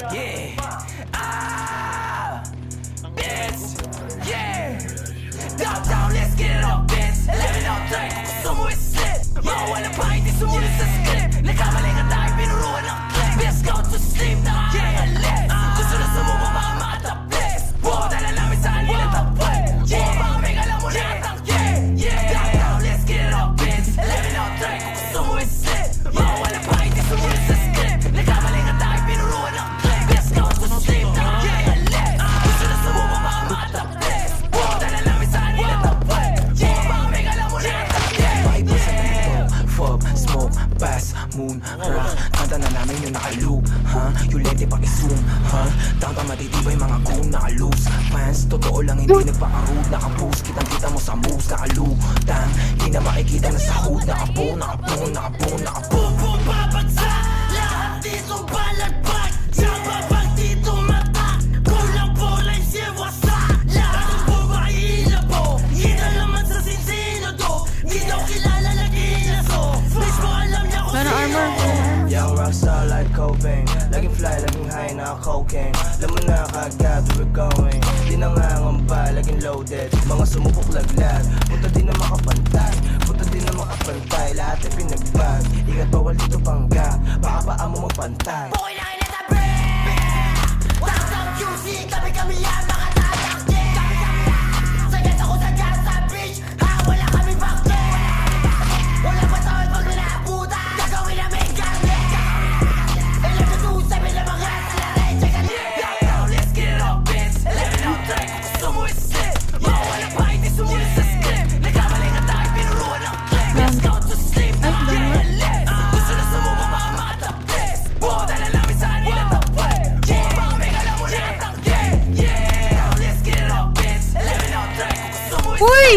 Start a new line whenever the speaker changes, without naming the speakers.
Yeah. Bitch. Yeah. Downtown, let's get it up, bitch. 11 out track, gusto mo is-slip. Mawala pa, hindi sumunod sa script. Nagkamali ka tayo, pinuruan ng clip. Bitch, go to sleep, nakakalit. Gusto na sumuma, mga mataplis. Buo, dala namin sa kanila tapwet. Buo, baka may alam mo na atangke. Downtown, let's get it up, bitch. 11 out track, gusto mo is-slip. Mawala pa, hindi sumunod sa script. Nagkamali ka tayo, pinuruan ng clip. Bitch, go to sleep, nakakalit. Gusto na sumuma, mga mataplis. Buo, dala namin sa kanila tapwet. Buo, baka may alam mo na atangke.
Vibe sa dito, fob, smoke, bass, moon, rock. Kanta na namin yung naka-loop, yung lente pa i-zoom, Downtown matitibay mga goon, naka-loose fans, totoo lang hindi nagpaka-rude. Naka-boost, kitang-kita mo sa moves, naka-lutang. Di na makikita na sa hood, naka-boom, naka-boom, naka-boom, naka-boom.
Bubong babagsak, lahat dito balagbag. Saba pag dito mata, kulang po lang siya wasak. Lahat ng buba ilabo, di na laman sa sinsino do. Di daw kilala nag-ilaso, mismo alam niya kung
Ano
sino.
armor?
Young rockstar like Cobain, laging fly, laging high na cocaine. Alam mo na kagad where we're going. Di nangangamba, laging loaded, mga sumupok laglag. Punta din na makapantay, punta din na makapantay. Lahat ay pinagbag, ingat bawal dito pangga. Baka paa mo magpantay.
Bukoy lang ina sa break. Downtown QC, kami yan mga tatakye. Sagat ako sa gas sa beach, wala kami bakte. Wala pa tawad pag nanaputa, gagawin namin ganyan. 11-2-7 na mga salarin, check it out. Downtown, let's get it up, bitch. 11 out track, gusto mo is-slip. Mawala pa, hindi sumunod sa script. Nagkamali ka tayo, pinuruan ng clip. Let's go to sleep, nakakalit. Gusto na sumuma, mga mataplis. Buo, dala namin sa kanila tapwet. Buo, baka may alam mo na atangke. Yeah, let's get it up, bitch. 11 out track, gusto mo is-slip.
Uy!